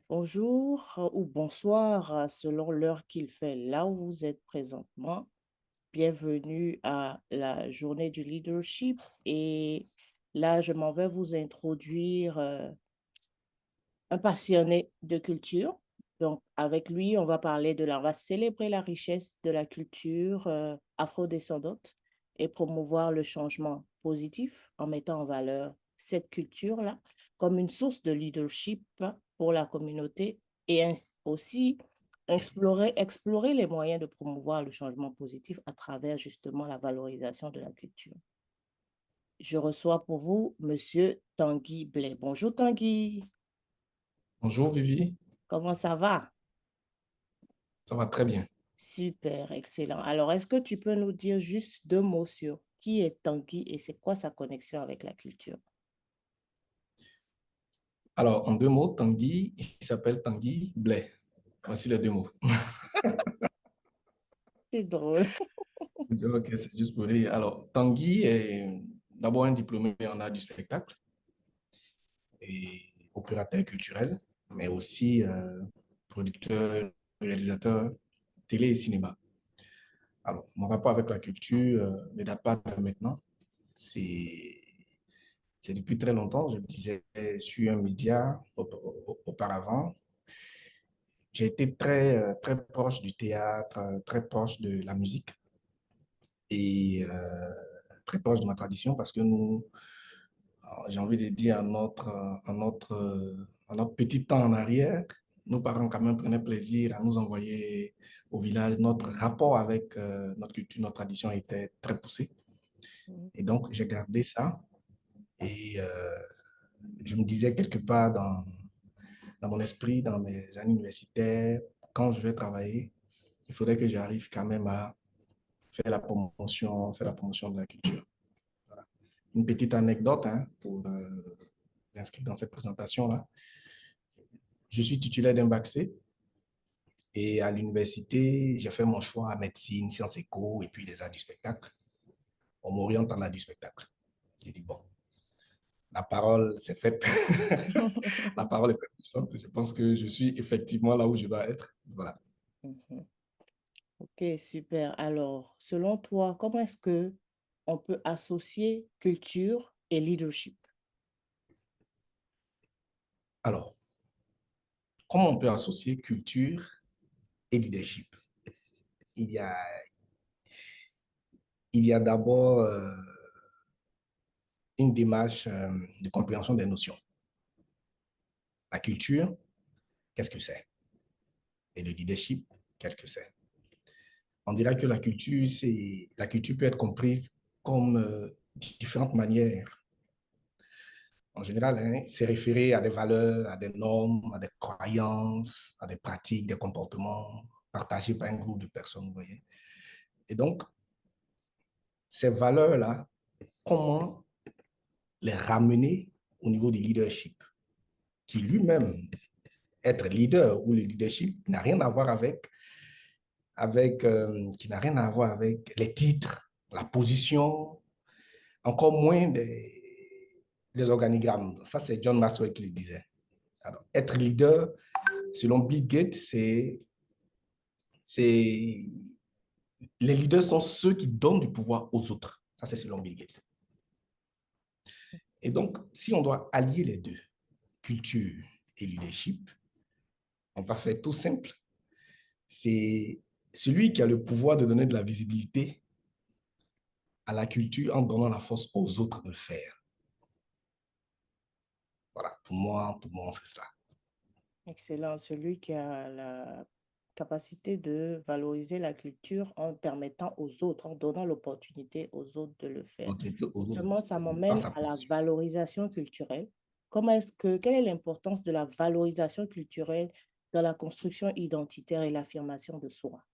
Bonjour ou bonsoir selon l'heure qu'il fait là où vous êtes présentement. Bienvenue à la journée du leadership et là, je m'en vais vous introduire un passionné de culture. Donc, avec lui, on va célébrer la richesse de la culture afrodescendante et promouvoir le changement positif en mettant en valeur cette culture-là comme une source de leadership pour la communauté et aussi explorer les moyens de promouvoir le changement positif à travers justement la valorisation de la culture. Je reçois pour vous Monsieur Tanguy Blais. Bonjour Tanguy, Bonjour Vivi, comment ça va? ça va très bien. Super, excellent. Alors, est-ce que tu peux nous dire juste deux mots sur qui est Tanguy et c'est quoi sa connexion avec la culture? Alors, en deux mots, Tanguy, il s'appelle Tanguy Blais. Voici les deux mots. C'est drôle. Ok, c'est juste pour dire. Alors, Tanguy est d'abord un diplômé en art du spectacle et opérateur culturel, mais aussi producteur, réalisateur télé et cinéma. Alors, mon rapport avec la culture ne date pas de maintenant. C'est c'est depuis très longtemps. Je le disais sur un média auparavant. J'ai été très proche du théâtre, très proche de la musique et très proche de ma tradition parce que nous, j'ai envie de dire, à notre petit temps en arrière, nos parents quand même prenaient plaisir à nous envoyer au village. Notre rapport avec notre culture, notre tradition était très poussé. Et donc, j'ai gardé ça et je me disais quelque part dans mon esprit, dans mes années universitaires, quand je vais travailler, il faudrait que j'arrive quand même à faire la promotion de la culture. Voilà. Une petite anecdote hein, pour l'inscrire dans cette présentation-là. Je suis titulaire d'un bac C et à l'université, j'ai fait mon choix à médecine, sciences éco et puis les arts du spectacle. On m'oriente en arts du spectacle. J'ai dit, bon, la parole, c'est faite. La parole est puissante. Je pense que je suis effectivement là où je dois être. Voilà. Mhm. Ok, super. Alors, selon toi, comment est-ce que on peut associer culture et leadership? Alors, comment on peut associer culture et leadership? Il y a, il y a d'abord une démarche de compréhension des notions. La culture, qu'est-ce que c'est? Et le leadership, qu'est-ce que c'est? On dirait que la culture peut être comprise comme différentes manières. En général, hein, c'est référé à des valeurs, à des normes, à des croyances, à des pratiques, des comportements partagés par un groupe de personnes, vous voyez. Et donc, ces valeurs-là, comment les ramener au niveau du leadership, qui lui-même, être leader ou le leadership, n'a rien à voir qui n'a rien à voir avec les titres, la position, encore moins les organigrammes. Ça, c'est John Maxwell qui le disait. Alors, être leader, selon Bill Gates, c'est, les leaders sont ceux qui donnent du pouvoir aux autres. Ça, c'est selon Bill Gates. Et donc, si on doit allier les deux, culture et leadership, on va faire tout simple. C'est celui qui a le pouvoir de donner de la visibilité à la culture en donnant la force aux autres de le faire. Voilà, pour moi, c'est cela. Excellent. Celui qui a la capacité de valoriser la culture en permettant aux autres, en donnant l'opportunité aux autres de le faire. Autorité aux autres, Justement, ça dans m'emmène sa à la position. valorisation culturelle. Quelle est l'importance de la valorisation culturelle dans la construction identitaire et l'affirmation de soi?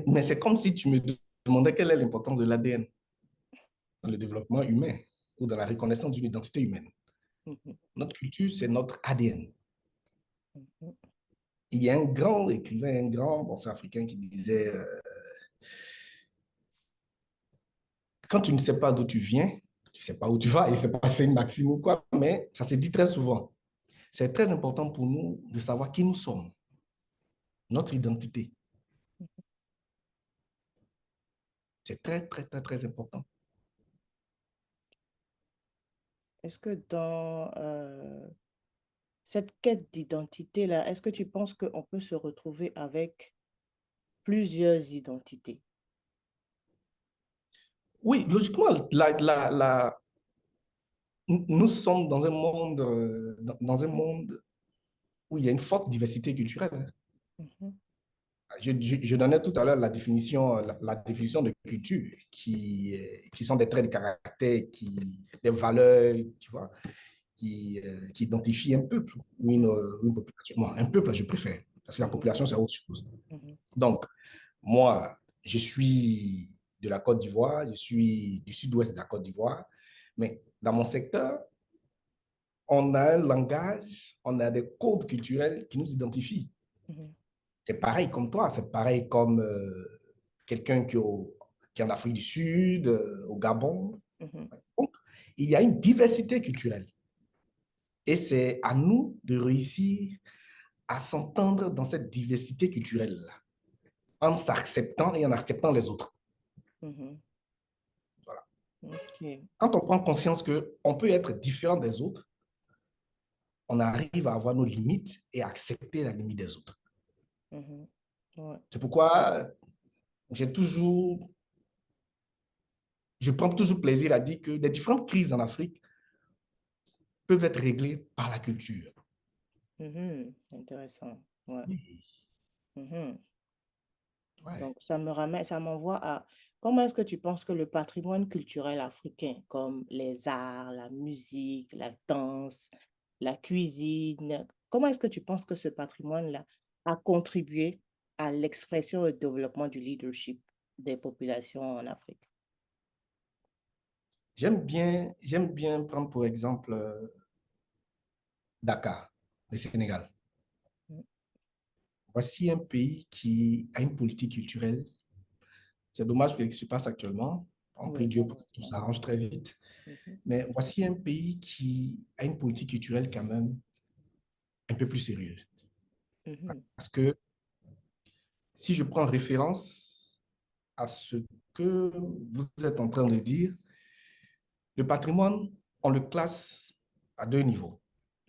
Mais c'est comme si tu me demandais quelle est l'importance de l'ADN dans le développement humain ou dans la reconnaissance d'une identité humaine. Mhm, Notre culture, c'est notre ADN. mhm, Il y a un grand écrivain, un grand penseur africain qui disait quand tu ne sais pas d'où tu viens, Tu ne sais pas où tu vas, et c'est pas c'est une maxime ou quoi, mais ça se dit très souvent. C'est très important pour nous de savoir qui nous sommes, notre identité. C'est très, très, très, très important. Est-ce que dans cette quête d'identité-là, est-ce que tu penses qu'on peut se retrouver avec plusieurs identités? Oui, logiquement, nous sommes dans un monde, dans un monde où il y a une forte diversité culturelle. Mhm, Je donnais tout à l'heure la définition de culture, qui sont des traits de caractère, des valeurs, tu vois, qui identifient un peuple ou mhm, une population. Bon, un peuple, je préfère, parce que la mhm, population, c'est autre chose. mhm, Donc, moi, je suis de la Côte d'Ivoire, je suis du sud-ouest de la Côte d'Ivoire, mais dans mon secteur, on a un langage, on a des codes culturels qui nous identifient. mhm, C'est pareil comme toi, c'est pareil comme quelqu'un qui est en Afrique du Sud, au Gabon. mhm, Donc, il y a une diversité culturelle. Et c'est à nous de réussir à s'entendre dans cette diversité culturelle-là, en s'acceptant et en acceptant les autres. mhm. Voilà. Ok. Quand on prend conscience qu'on peut être différent des autres, on arrive à avoir nos limites et à accepter la limite des autres. Mhm. Ouais. C'est pourquoi j'ai toujours, je prends toujours plaisir à dire que les différentes crises en Afrique peuvent être réglées par la culture. Mhm. Intéressant. Ouais. Oui, Mhm. ouais. Donc, ça me ramène, ça m'envoie à comment est-ce que tu penses que le patrimoine culturel africain, comme les arts, la musique, la danse, la cuisine, comment est-ce que tu penses que ce patrimoine-là a contribué à l'expression et au développement du leadership des populations en Afrique? J'aime bien prendre pour exemple Dakar, le Sénégal. Mm. Voici un pays qui a une politique culturelle. C'est dommage ce qui se passe actuellement. On prie Oui, Dieu pour que tout malheureusement. s'arrange très vite. Mhm. Mais voici un pays qui a une politique culturelle quand même un peu plus sérieuse. Mhm. Parce que si je prends référence à ce que vous êtes en train de dire, le patrimoine, on le classe à deux niveaux.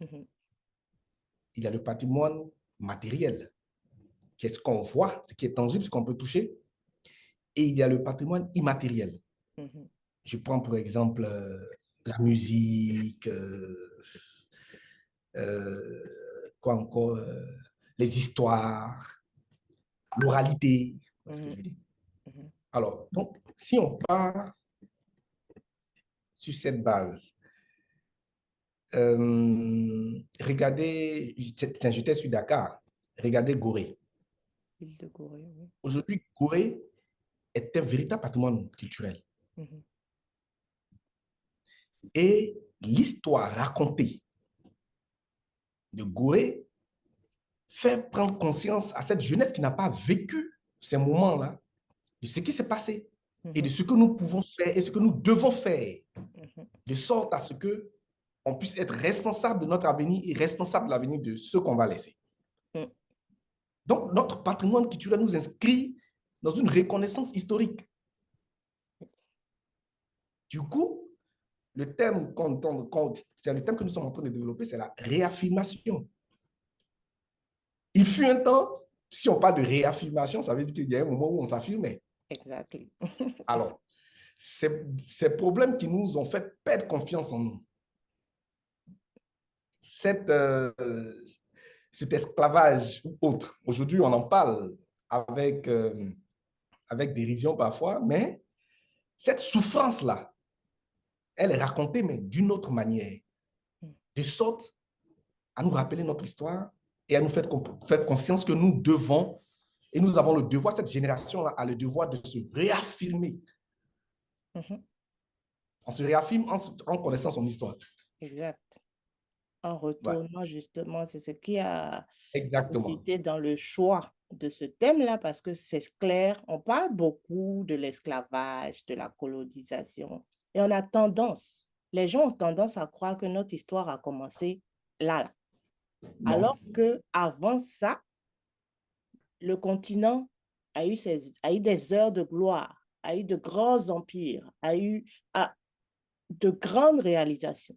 Mhm. Il y a le patrimoine matériel, qui est ce qu'on voit, ce qui est tangible, ce qu'on peut toucher, et il y a le patrimoine immatériel. Mhm. Je prends pour exemple la musique, quoi encore, les histoires, l'oralité, c'est ce que je Mhm. veux dire. Mhm. Alors, donc, si on part sur cette base, regardez, j'étais sur Dakar, regardez Gorée. Ville de Gorée, oui. Aujourd'hui, Gorée est un véritable patrimoine culturel. Mhm. Et l'histoire racontée de Gorée fait prendre conscience à cette jeunesse qui n'a pas vécu ces moments-là, de ce qui s'est passé et de Mhm. ce que nous pouvons faire et ce que nous devons faire, Mhm. de sorte à ce que on puisse être responsable de notre avenir et responsable de l'avenir de ceux qu'on va laisser. Mhm. Donc, notre patrimoine culturel nous inscrit dans une reconnaissance historique. Du coup, le thème, c'est le thème que nous sommes en train de développer, c'est la réaffirmation. Il fut un temps, si on parle de réaffirmation, ça veut dire qu'il y a un moment où on s'affirmait. Exactly. Alors, ces problèmes qui nous ont fait perdre confiance en nous, cette, euh, cet esclavage ou autre, aujourd'hui on en parle avec, avec dérision parfois, mais cette souffrance-là, elle est racontée, mais d'une autre manière, de sorte à nous rappeler notre histoire et à nous faire conscience que nous devons, et nous avons le devoir, cette génération-là a le devoir de se réaffirmer. Mhm. On se réaffirme en connaissant son histoire. Exact. En Ouais, retournant justement, c'est ce qui a exactement. été dans le choix de ce thème-là, parce que c'est clair, on parle beaucoup de l'esclavage, de la colonisation, Et on a tendance, les gens ont tendance à croire que notre histoire a commencé là. Non. Alors que avant ça, le continent a eu des heures de gloire, a eu de grands empires, a de grandes réalisations.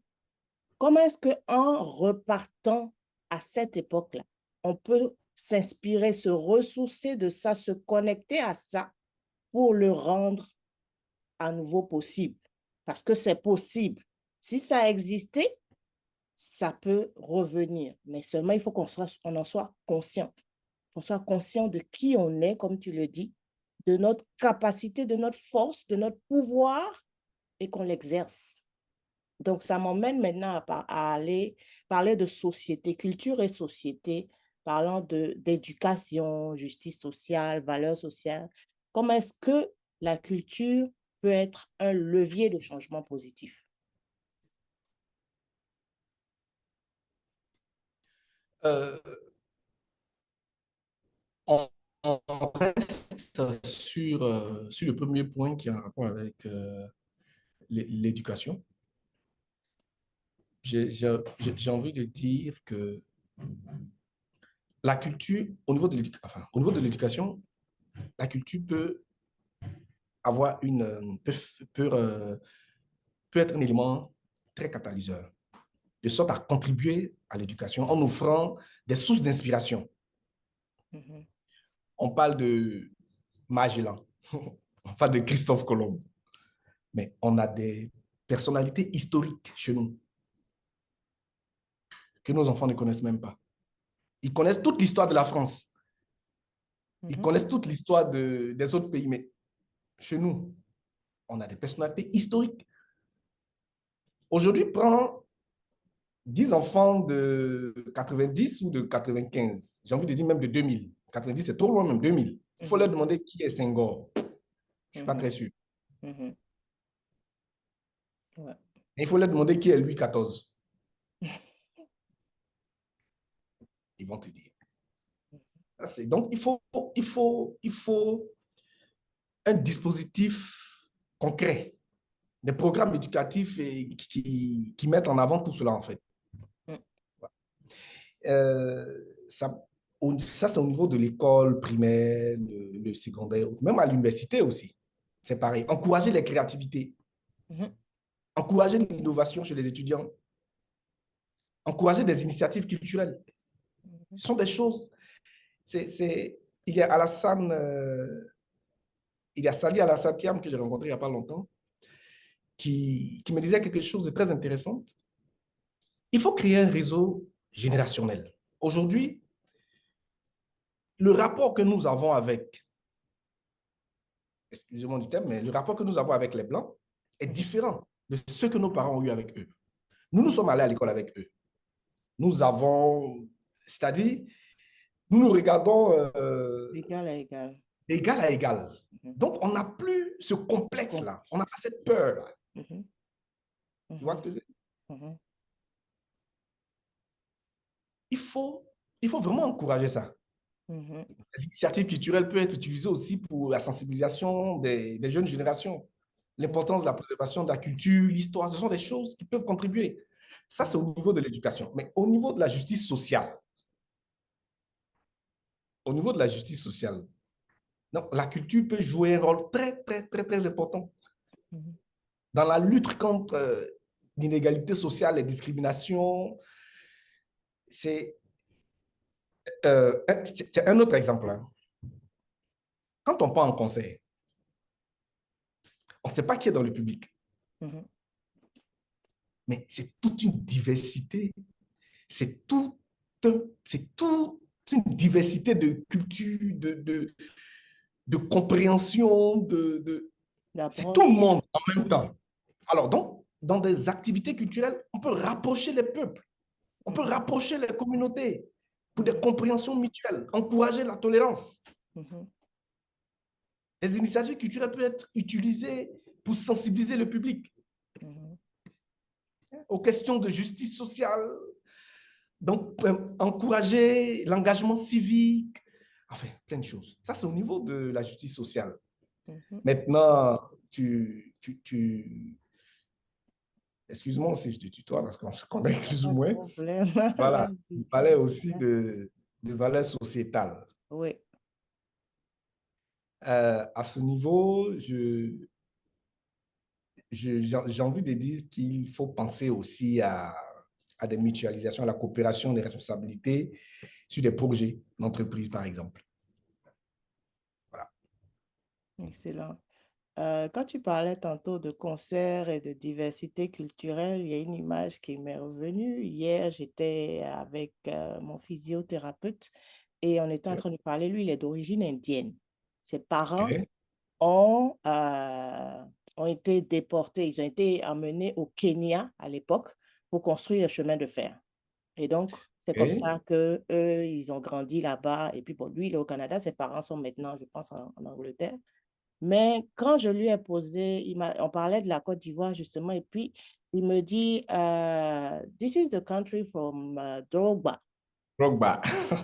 Comment est-ce qu'en repartant à cette époque-là, on peut s'inspirer, se ressourcer de ça, se connecter à ça pour le rendre à nouveau possible? Parce que c'est possible. Si ça a existé, ça peut revenir. Mais seulement, il faut on en soit conscient. Qu'on soit conscient de qui on est, comme tu le dis, de notre capacité, de notre force, de notre pouvoir et qu'on l'exerce. Donc, ça m'emmène maintenant à aller parler de société, culture et société, parlant d'éducation, justice sociale, valeurs sociales. Comment est-ce que la culture peut être un levier de changement positif? Euh, on, on reste sur le premier point qui a un rapport avec l'éducation. J'ai envie de dire que la culture, au niveau de l'éducation, la culture peut avoir peut être un élément très catalyseur, de sorte à contribuer à l'éducation en offrant des sources d'inspiration. Mhm, On parle de Magellan, on parle de Christophe Colomb, mais on a des personnalités historiques chez nous que nos enfants ne connaissent même pas. Ils connaissent toute l'histoire de la France, ils mhm, connaissent toute l'histoire des autres pays, mais chez nous, on a des personnalités historiques. Aujourd'hui, prends 10 enfants de 90 ou de 95, j'ai envie de dire même de 2000. 90, c'est trop loin même, 2000. Il faut leur mhm, demander qui est Senghor. Je ne suis pas mhm, très sûr. mhm. Ouais. Et il faut leur demander qui est Louis XIV. Ils vont te dire. Donc, il faut un dispositif concret, des programmes éducatifs qui mettent en avant tout cela, en fait. Mm, Euh, ça, ça c'est au niveau de l'école primaire, le secondaire, même à l'université aussi. C'est pareil. Encourager les créativités, mhm, encourager l'innovation chez les étudiants, encourager des initiatives culturelles. mhm, Ce sont des choses. Il y a Alassane, il y a Sali Alassane Thiam que j'ai rencontré il n'y a pas longtemps, qui me disait quelque chose de très intéressant. Il faut créer un réseau générationnel. Aujourd'hui, le rapport que nous avons avec, excusez-moi du terme, mais le rapport que nous avons avec les Blancs est mhm. différent de ce que nos parents ont eu avec eux. Nous sommes allés à l'école avec eux. Nous avons, c'est-à-dire, nous nous regardons D'égal à égal. d'égal à égal. Mhm. Donc, on n'a plus ce Ce qu'on- complexe-là. On n'a pas cette peur-là. Mhm, Tu vois mhm, ce que je veux dire? mhm, Il faut, il faut vraiment encourager ça. mhm, Les initiatives culturelles peuvent être utilisées aussi pour la sensibilisation des jeunes générations. L'importance de la préservation de la culture, l'histoire, ce sont des choses qui peuvent contribuer. Ça, c'est mhm, au niveau de l'éducation. Mais au niveau de la justice sociale, au niveau de la justice sociale, donc, la culture peut jouer un rôle très, très, très, très important mhm, dans la lutte contre l'inégalité sociale et discrimination. C'est c'est un autre exemple, hein. Quand on part en concert, on ne sait pas qui est dans le public, mhm. mais c'est toute une diversité, c'est toute une diversité de culture, de compréhension, c'est tout le L'approche. monde en même temps. Alors donc, dans des activités culturelles, on peut rapprocher les peuples, on peut Mhm, rapprocher les communautés pour des mhm, compréhensions mutuelles, encourager la tolérance. mhm, Les initiatives culturelles peuvent être utilisées pour sensibiliser le public mhm, aux questions de justice sociale, donc encourager l'engagement civique, enfin, plein de choses. Ça, c'est au niveau de la justice sociale. mhm, Maintenant, excuse-moi si je te tutoie parce qu'on se connaît plus ou Pas de moins. problème. Voilà, Vas-y. il parlait aussi de valeurs sociétales. Oui, À ce niveau, j'ai envie de dire qu'il faut penser aussi à des mutualisations, à la coopération des responsabilités sur des projets d'entreprise, par exemple. Voilà. excellent. Quand tu parlais tantôt de concerts et de diversité culturelle, il y a une image qui m'est revenue. Hier, j'étais avec mon physiothérapeute et on était en OK. train de parler. Lui, il est d'origine indienne. Ses parents OK. ont, euh, ont été déportés. Ils ont été emmenés au Kenya à l'époque pour construire le chemin de fer. Et donc, c'est comme OK. ça que eux, ils ont grandi là-bas. Et puis, bon, lui, il est au Canada. Ses parents sont maintenant, je pense, en Angleterre. Mais quand je lui ai posé, on parlait de la Côte d'Ivoire justement, et puis il me dit, This is the country from Drogba. Drogba.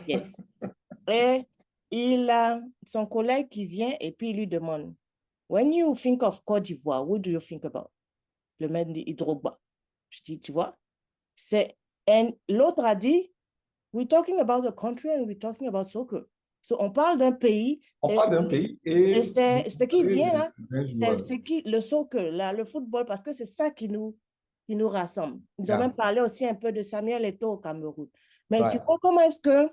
Yes. Et il a son collègue qui vient et puis il lui demande, When you think of Côte d'Ivoire, what do you think about? Le mec dit Drogba. Je dis, tu vois, c'est. Et l'autre a dit, We're talking about the country and we're talking about soccer. So on parle d'un pays On et parle d'un pays Et et vous c'est ce qui parlez vient là, d'un joueur. c'est qui le soccer, là, le football, parce que c'est ça qui nous rassemble. Ils ont Yeah. même parlé aussi un peu de Samuel Eto'o au Cameroun. Mais tu Ouais. vois comment est-ce que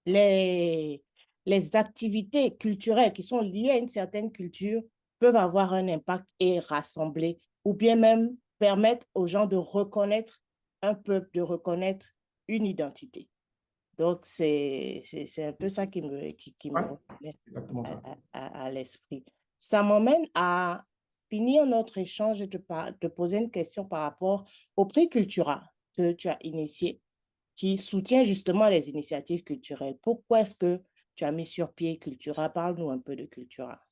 les, les activités culturelles qui sont liées à une certaine culture peuvent avoir un impact et rassembler, ou bien même permettre aux gens de reconnaître un peuple, de reconnaître une identité. Donc, c'est un peu ça qui me Ouais. revenait Exactement ça. à l'esprit. Ça m'emmène à finir notre échange et te poser une question par rapport au prix Cultura que tu as initié, qui soutient justement les initiatives culturelles. Pourquoi est-ce que tu as mis sur pied Cultura? Parle-nous un peu de Cultura.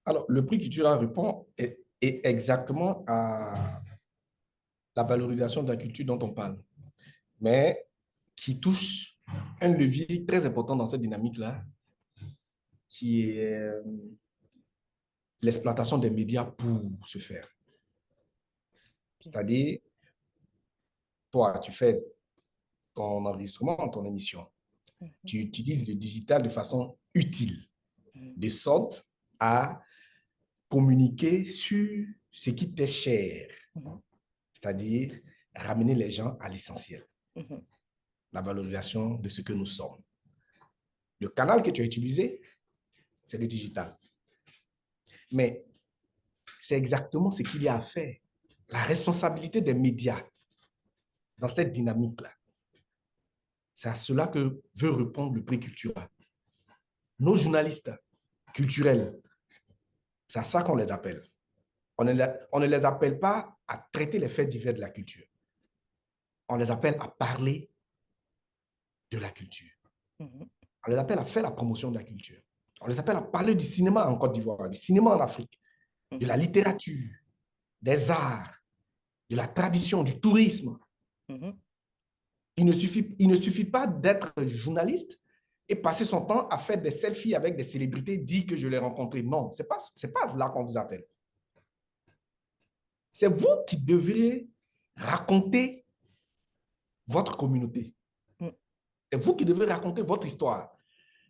Alors, le prix Cultura répond exactement à la valorisation de la culture dont on parle, mais qui touche un levier très important dans cette dynamique-là, qui est l'exploitation des médias pour se faire. C'est-à-dire, toi, tu fais ton enregistrement, ton émission. Mhm, Tu utilises le digital de façon utile, mhm, de sorte à communiquer sur ce qui t'est cher, mhm, c'est-à-dire ramener les gens à l'essentiel, mhm, la valorisation de ce que nous sommes. Le canal que tu as utilisé, c'est le digital. Mais c'est exactement ce qu'il y a à faire. La responsabilité des médias dans cette dynamique-là, c'est à cela que veut répondre le prix culturel. Nos journalistes culturels, c'est à ça qu'on les appelle. On ne les appelle pas à traiter les faits divers de la culture. On les appelle à parler de la culture. mhm, On les appelle à faire la promotion de la culture. On les appelle à parler du cinéma en Côte d'Ivoire, du cinéma en Afrique, de la mhm, littérature, des arts, de la tradition, du tourisme. mhm, Il ne suffit pas d'être journaliste et passer son temps à faire des selfies avec des célébrités, dire que je l'ai rencontré. Non, c'est pas là qu'on vous appelle. C'est vous qui devriez raconter votre communauté. mhm, C'est vous qui devez raconter votre histoire.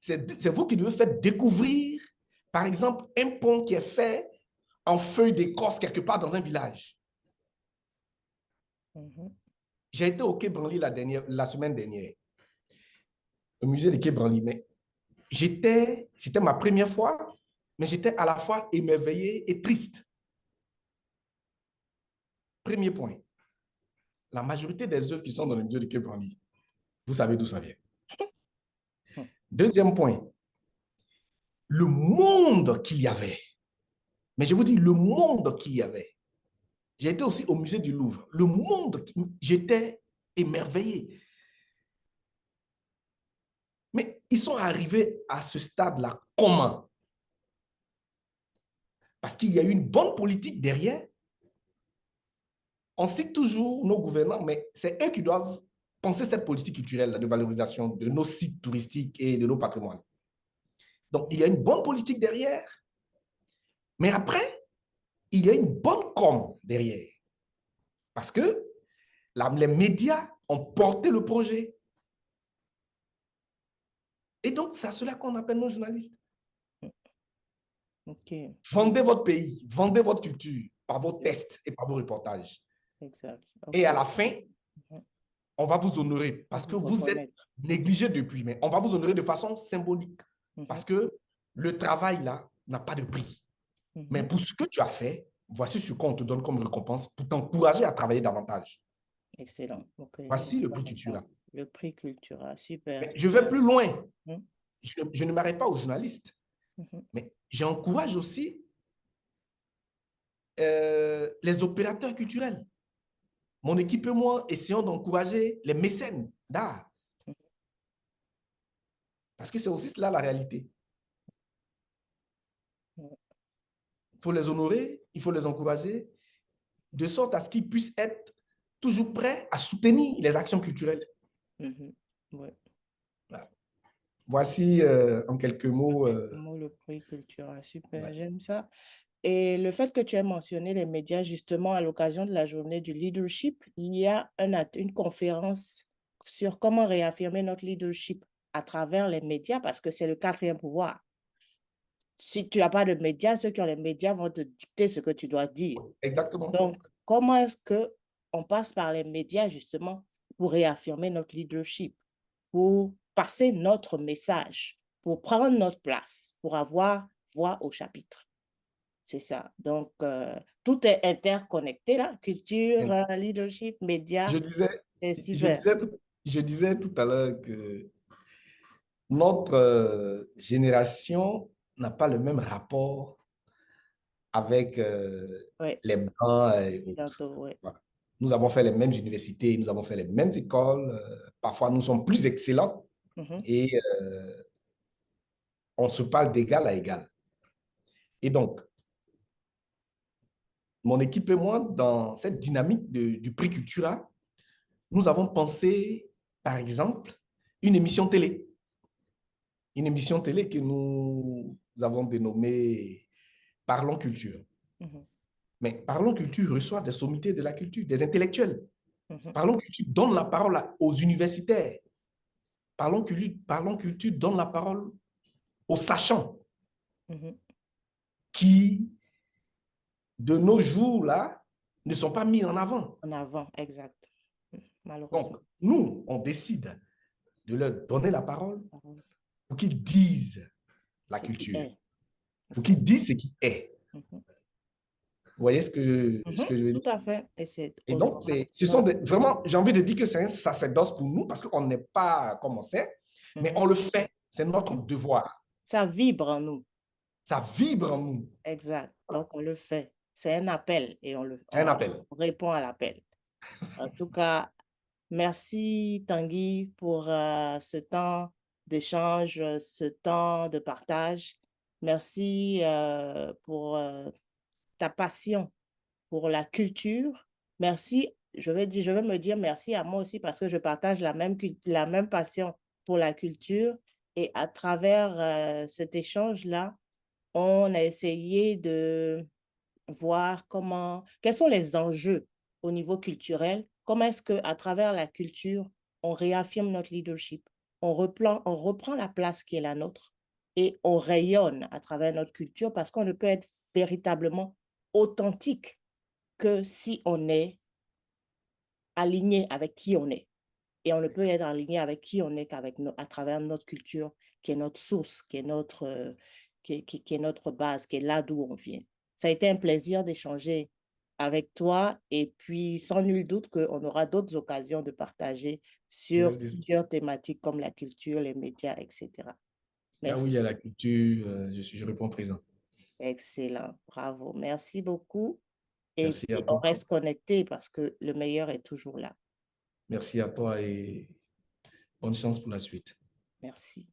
C'est vous qui devez faire découvrir, par exemple, un pont qui est fait en feuilles d'écorce quelque part dans un village. mhm, J'ai été au Quai Branly la semaine dernière, au musée de Quai Branly, mais c'était ma première fois, mais j'étais à la fois émerveillé et triste. Premier point, la majorité des œuvres qui sont dans le musée de Quai Branly, vous savez d'où ça vient. mhm. Deuxième point, le monde qu'il y avait. Mais je vous dis, le monde qu'il y avait. J'ai été aussi au musée du Louvre. Le monde, j'étais émerveillé. Mais ils sont arrivés à ce stade-là comment? Parce qu'il y a eu une bonne politique derrière. On cite toujours nos gouvernants, mais c'est eux qui doivent penser cette politique culturelle de valorisation de nos sites touristiques et de nos patrimoines. Donc, il y a une bonne politique derrière, mais après, il y a une bonne com derrière. Parce que les médias ont porté le projet. Et donc, c'est à cela qu'on appelle nos journalistes. OK. Vendez votre pays, vendez votre culture par vos Exact. tests et par vos reportages. Exact. Et à OK. la fin, Mhm. on va vous honorer On parce que vous vous êtes reconnaître. négligé depuis, mais on va vous honorer de façon symbolique Mhm. parce que le travail, là, n'a pas de prix. Mais Mhm. pour ce que tu as fait, voici ce qu'on te donne comme récompense pour t'encourager à travailler davantage. Excellent. OK. Voici le prix Intéressant. Cultura. Le prix Cultura. Super. Mais je vais plus loin. Mhm. Je ne m'arrête pas aux journalistes, Mhm. mais j'encourage aussi les opérateurs culturels. Mon équipe et moi essayons d'encourager les mécènes d'art. Parce que c'est aussi là la réalité. Mhm. Il faut les honorer, il faut les encourager, de sorte à ce qu'ils puissent être toujours prêts à soutenir les actions culturelles. Mhm. Ouais. Voilà. Voici en quelques mots. Comment le prix Cultura. Super. Ouais. J'aime ça. Et le fait que tu aies mentionné les médias, justement, à l'occasion de la journée du leadership, il y a une conférence sur comment réaffirmer notre leadership à travers les médias, parce que c'est le quatrième pouvoir. Si tu n'as pas de médias, ceux qui ont les médias vont te dicter ce que tu dois dire. Exactement. Donc, comment est-ce que on passe par les médias, justement, pour réaffirmer notre leadership, pour passer notre message, pour prendre notre place, pour avoir voix au chapitre? C'est ça. Donc, tout est interconnecté là, culture, leadership, médias, Je disais, c'est je super. disais, je disais tout à l'heure que notre génération n'a pas le même rapport avec Oui, les Blancs et autres. bientôt, oui. Voilà. Nous avons fait les mêmes universités, nous avons fait les mêmes écoles. Parfois, nous sommes plus excellents Mhm, et on se parle d'égal à égal. Et donc, mon équipe et moi, dans cette dynamique du prix Cultura, nous avons pensé, par exemple, une émission télé. Une émission télé que nous avons dénommée Parlons Culture. mhm, Mais Parlons Culture reçoit des sommités de la culture, des intellectuels. mhm, Parlons Culture donne la parole aux universitaires. Parlons Culture donne la parole aux sachants mhm. qui, de nos jours, là, ne sont pas mis en avant. En avant, exact. Donc, Malheureusement. nous, on décide de leur donner la parole Mhm. pour qu'ils disent la Ce qui culture, est, pour qu'ils exact. disent ce qui est. Mhm, Vous voyez ce mhm. que je veux Tout dire? à fait. Et c'est Et donc, ce sont vraiment. vraiment, j'ai envie de dire que c'est un sacerdoce pour nous parce qu'on n'est pas comme on sait, mais Mhm, on le fait. C'est notre mhm. devoir. Ça vibre en nous. Ça vibre en nous. Exact. Donc, on le fait. C'est un appel et C'est un appel. on répond à l'appel. En tout cas, merci Tanguy pour ce temps d'échange, ce temps de partage. Merci pour ta passion pour la culture. Merci, je vais me dire merci à moi aussi parce que je partage la même passion pour la culture. Et à travers cet échange-là, on a essayé de voir quels sont les enjeux au niveau culturel, comment est-ce qu'à travers la culture, on réaffirme notre leadership, on reprend la place qui est la nôtre et on rayonne à travers notre culture parce qu'on ne peut être véritablement authentique que si on est aligné avec qui on est. Et on ne peut être aligné avec qui on est à travers notre culture, qui est notre source, qui est notre base, qui est là d'où on vient. Ça a été un plaisir d'échanger avec toi et puis sans nul doute qu'on aura d'autres occasions de partager Je sur reste désolé. plusieurs thématiques comme la culture, les médias, etc. Là où il y Merci. a la culture, je réponds présent. Excellent. Bravo. Merci beaucoup. Et Merci à puis, on toi. reste connecté parce que le meilleur est toujours là. Merci à toi et bonne chance pour la suite. Merci.